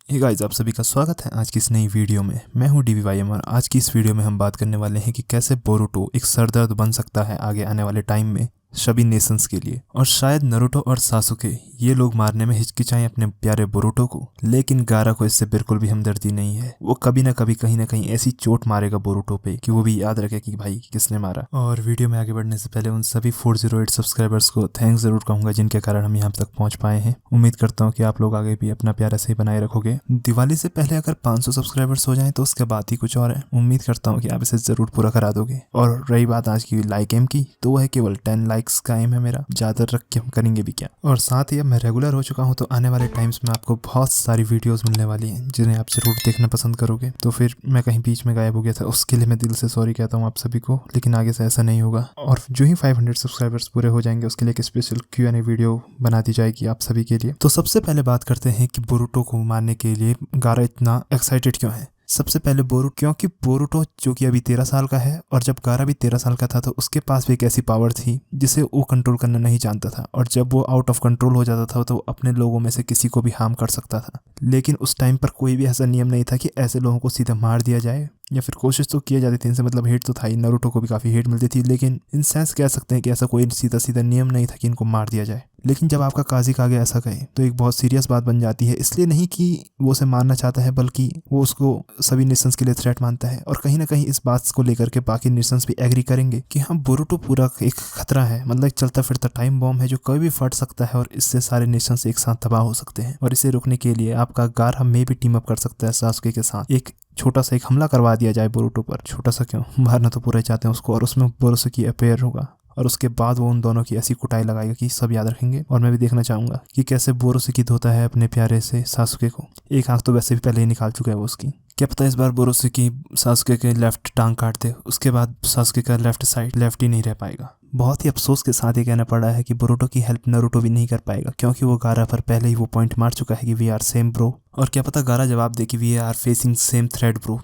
Hey guys, आप सभी का स्वागत है आज की इस नई वीडियो में। मैं हूं DVYM और आज की इस वीडियो में हम बात करने वाले हैं कि कैसे बोरुटो एक सरदर्द बन सकता है आगे आने वाले टाइम में सभी नेशंस के लिए। और शायद नारुतो और सासुके ये लोग मारने में हिचकिचाएं अपने प्यारे बोरुटो को, लेकिन गारा को इससे बिल्कुल भी हमदर्दी नहीं है। वो कभी ना कभी कहीं ना कहीं ऐसी चोट मारेगा बोरुटो पे कि वो भी याद रखे कि भाई किसने मारा। और वीडियो में आगे बढ़ने से पहले उन सभी 408 सब्सक्राइबर्स को थैंक्स जरूर कहूंगा जिनके कारण हम यहाँ तक पहुंच पाए हैं। उम्मीद करता हूँ कि आप लोग आगे भी अपना प्यार ऐसे ही बनाए रखोगे। दिवाली से पहले अगर 500 सब्सक्राइबर्स हो जाएं तो उसके बाद ही कुछ और है। उम्मीद करता हूँ कि आप इसे जरूर पूरा करा दोगे। और रही बात आज की लाइक एम की, तो वो है केवल 10 लाइक्स का एम है मेरा, ज्यादा रख के हम करेंगे भी क्या। और साथ ही अब मैं रेगुलर हो चुका हूँ तो आने वाले टाइम्स में आपको बहुत सारी वीडियोस मिलने वाली हैं जिन्हें आप जरूर देखना पसंद करोगे। तो फिर मैं कहीं बीच में गायब हो गया था, उसके लिए मैं दिल से सॉरी कहता हूँ आप सभी को, लेकिन आगे से ऐसा नहीं होगा। और जो ही 500 सब्सक्राइबर्स पूरे हो जाएंगे उसके लिए एक स्पेशल Q&A वीडियो बना दी जाएगी आप सभी के लिए। तो सबसे पहले बात करते हैं कि बोरुटो को मारने के लिए गारा इतना एक्साइटेड क्यों है। सबसे पहले क्योंकि बोरुटो जो कि अभी 13 साल का है और जब गारा भी 13 साल का था तो उसके पास भी एक ऐसी पावर थी जिसे वो कंट्रोल करना नहीं जानता था। और जब वो आउट ऑफ कंट्रोल हो जाता था तो अपने लोगों में से किसी को भी हार्म कर सकता था। लेकिन उस टाइम पर कोई भी ऐसा नियम नहीं था कि ऐसे लोगों को सीधा मार दिया जाए, या फिर कोशिश तो किया जाती थी। इनसे मतलब हेट तो था ही, नारुतो को भी काफी हेट मिलती थी, लेकिन इन सेंस कह सकते हैं कि ऐसा कोई सीधा सीधा नियम नहीं था कि इनको मार दिया जाए। लेकिन जब आपका काज़ी ऐसा कहे तो एक बहुत सीरियस बात बन जाती है। इसलिए नहीं कि वो उसे मारना चाहता है, बल्कि वो उसको सभी नेशंस के लिए थ्रेट मानता है। और कहीं ना कहीं इस बात को लेकर के बाकी नेशंस भी एग्री करेंगे कि हाँ, बोरुटो पूरा एक खतरा है, मतलब एक चलता फिरता टाइम बॉम्ब है जो कभी भी फट सकता है और इससे सारे नेशंस एक साथ तबाह हो सकते हैं। और इसे रोकने के लिए आपका गारा में भी टीम अप कर सकता है सासुके के साथ। एक छोटा सा एक हमला करवा दिया जाए बोरुटो पर। छोटा सा क्यों, मारना तो पूरा चाहते हैं उसको। और उसमें बोरुसुकी अपेयर होगा और उसके बाद वो उन दोनों की ऐसी कुटाई लगाएगा कि सब याद रखेंगे। और मैं भी देखना चाहूंगा कि कैसे बोरुसुकी धोता है अपने प्यारे से सासुके को। एक आंख तो वैसे भी पहले ही निकाल चुका है वो उसकी। क्या पता इस बार बोरुसुकी सासुके के लेफ्ट टांग काट दे, उसके बाद सासुके का लेफ्ट साइड लेफ्ट ही नहीं रह पाएगा। बहुत ही अफसोस के साथ ये कहना पड़ रहा है कि बोरुटो की हेल्प नारुतो भी नहीं कर पाएगा, क्योंकि वो गारा पर पहले ही वो पॉइंट मार चुका है कि वी आर सेम ब्रो। और क्या पता गारा जवाब दे कि we are facing same thread bro,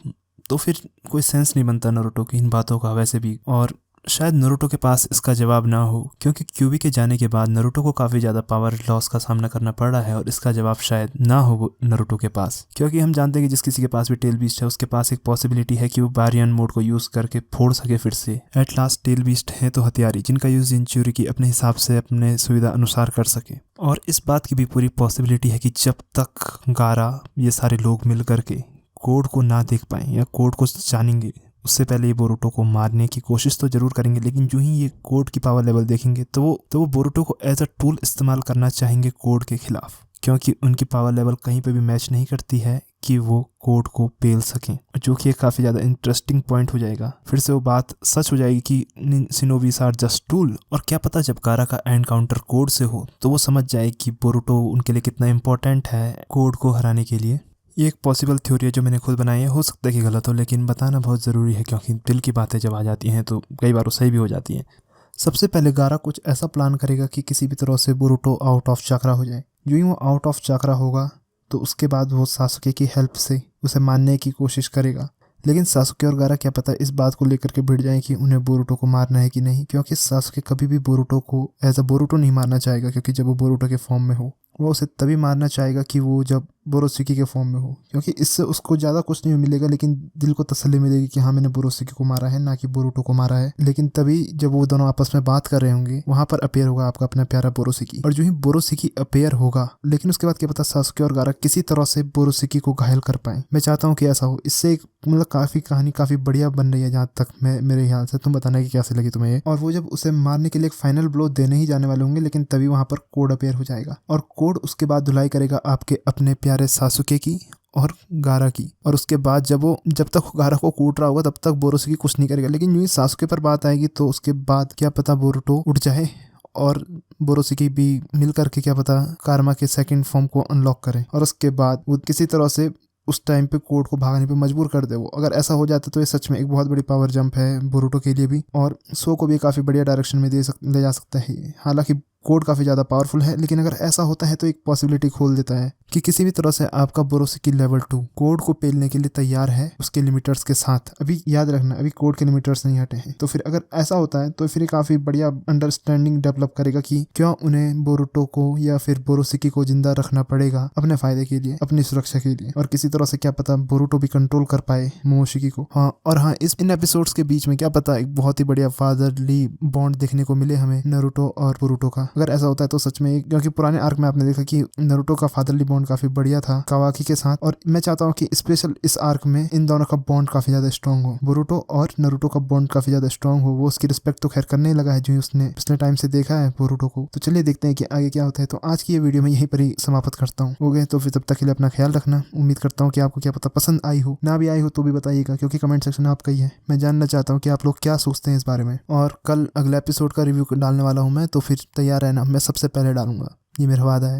तो फिर कोई सेंस नहीं बनता नारुतो की इन बातों का वैसे भी। और शायद नारुतो के पास इसका जवाब ना हो, क्योंकि क्यूबी के जाने के बाद नारुतो को काफ़ी ज़्यादा पावर लॉस का सामना करना पड़ रहा है। और इसका जवाब शायद ना हो नारुतो के पास, क्योंकि हम जानते हैं कि जिस किसी के पास भी टेल बीस्ट है उसके पास एक पॉसिबिलिटी है कि वो बारियन मोड को यूज़ करके फोड़ सके फिर से। एट लास्ट टेल बीस्ट है तो हथियारी जिनका यूज़ जिंचुरी की अपने हिसाब से अपने सुविधा अनुसार कर सके। और इस बात की भी पूरी पॉसिबिलिटी है कि जब तक गारा ये सारे लोग मिल करके कोड को ना देख पाए या कोड को जानेंगे, उससे पहले ये बोरुटो को मारने की कोशिश तो जरूर करेंगे। लेकिन जो ही ये कोड की पावर लेवल देखेंगे तो वो बोरुटो को एज अ टूल इस्तेमाल करना चाहेंगे कोड के खिलाफ, क्योंकि उनकी पावर लेवल कहीं पे भी मैच नहीं करती है कि वो कोड को पेल सकें, जो कि एक काफ़ी ज़्यादा इंटरेस्टिंग पॉइंट हो जाएगा। फिर से वो बात सच हो जाएगी कि शिनोबीस आर जस्ट टूल। और क्या पता जब गारा का एनकाउंटर कोड से हो तो वो समझ जाए कि बोरुटो उनके लिए कितना इंपॉर्टेंट है कोड को हराने के लिए। ये एक पॉसिबल थ्योरी है जो मैंने खुद बनाई है, हो सकता है कि गलत हो, लेकिन बताना बहुत ज़रूरी है क्योंकि दिल की बातें जब आ जाती हैं तो कई बार वो सही भी हो जाती हैं। सबसे पहले गारा कुछ ऐसा प्लान करेगा कि किसी भी तरह से बोरुटो आउट ऑफ चक्रा हो जाए। जो ही वो आउट ऑफ चक्रा होगा तो उसके बाद वो सासुके की हेल्प से उसे मारने की कोशिश करेगा। लेकिन सासुके और गारा क्या पता इस बात को लेकर के भिड़ जाए कि उन्हें बोरुटो को मारना है कि नहीं, क्योंकि सासुके कभी भी बोरुटो को एज अ बोरुटो नहीं मारना चाहेगा, क्योंकि जब वो बोरुटो के फॉर्म में हो वो उसे तभी मारना चाहेगा कि वो जब बोरोसिकी के फॉर्म में हो, क्योंकि इससे उसको ज़्यादा कुछ नहीं मिलेगा लेकिन दिल को तसल्ली मिलेगी कि हाँ मैंने बोरोसिकी को मारा है, ना कि बोरुटो को मारा है। लेकिन तभी जब वो दोनों आपस में बात कर रहे होंगे वहां पर अपेयर होगा आपका अपना प्यारा बोरोसिकी। और जो ही बोरोसिकी अपेयर होगा, लेकिन उसके बाद क्या पता सासुके और गारा किसी तरह से बोरोसिकी को घायल कर पाए। मैं चाहता हूँ कि ऐसा हो। इससे एक मतलब काफ़ी कहानी काफ़ी बढ़िया बन रही है जहाँ तक मैं मेरे ख्याल से। तुम बताना कि कैसे लगी तुम्हें ये। और वो जब उसे मारने के लिए एक फाइनल ब्लो देने ही जाने वाले होंगे, लेकिन तभी वहां पर कोड अपेयर हो जाएगा और कोड उसके बाद धुलाई करेगा आपके अपने प्यारे सासुके की और गारा की। और उसके बाद जब तक गारा को कूट रहा होगा तब तक बोरुसुकी कुछ नहीं करेगा। लेकिन यूं ही सासुके पर बात आएगी तो उसके बाद क्या पता बोरुटो उठ जाए और बोरुसुकी भी मिल करके क्या पता कारमा के सेकंड फॉर्म को अनलॉक करे और उसके बाद वो किसी तरह से उस टाइम पे कोड को भागने पे मजबूर कर दे। वो अगर ऐसा हो जाता तो ये सच में एक बहुत बड़ी पावर जंप है बोरुटो के लिए भी, और शो को भी काफ़ी बढ़िया डायरेक्शन में ले जा सकता है। हालांकि कोड काफी ज्यादा पावरफुल है, लेकिन अगर ऐसा होता है तो एक पॉसिबिलिटी खोल देता है कि किसी भी तरह से आपका बोरोसिकी लेवल 2 कोड को पेलने के लिए तैयार है उसके लिमिटर्स के साथ। अभी याद रखना, अभी कोड के लिमिटर्स नहीं हटे हैं। तो फिर अगर ऐसा होता है तो फिर ये काफी बढ़िया अंडरस्टैंडिंग डेवलप करेगा कि क्यों उन्हें बोरुटो को या फिर बोरोसिकी को जिंदा रखना पड़ेगा अपने फायदे के लिए, अपनी सुरक्षा के लिए, और किसी तरह से क्या पता बोरुटो भी कंट्रोल कर पाए मोमोशिकी को। हाँ, इन एपिसोड्स के बीच में क्या पता एक बहुत ही बढ़िया फादरली बॉन्ड देखने को मिले हमें नारुतो और बोरुटो का। अगर ऐसा होता है तो सच में, क्योंकि पुराने आर्क में आपने देखा कि नारुतो का फादरली बॉन्ड काफी बढ़िया था कावाकी के साथ, और मैं चाहता हूँ कि स्पेशल इस आर्क में इन दोनों का बॉन्ड काफी ज्यादा स्ट्रॉन्ग हो, बोरुटो और नारुतो का बॉन्ड काफी ज्यादा स्ट्रॉन्ग हो। वो उसकी रिस्पेक्ट तो खैर करने लगा है जो उसने पिछले टाइम से देखा है बोरुटो को। तो चलिए देखते हैं कि आगे क्या होता है। तो आज की ये वीडियो में यहीं पर ही समाप्त करता हूँ। हो गए तो फिर तब तक के लिए अपना ख्याल रखना। उम्मीद करता हूँ कि आपको क्या पता पसंद आई हो, ना भी आई हो तो भी बताइएगा, क्योंकि कमेंट सेक्शन आपका ही है। मैं जानना चाहता हूँ कि आप लोग क्या सोचते हैं इस बारे में। और कल अगला एपिसोड का रिव्यू डालने वाला हूँ मैं, तो फिर तैयार रहना, मैं सबसे पहले डालूंगा, ये मेरा वादा है।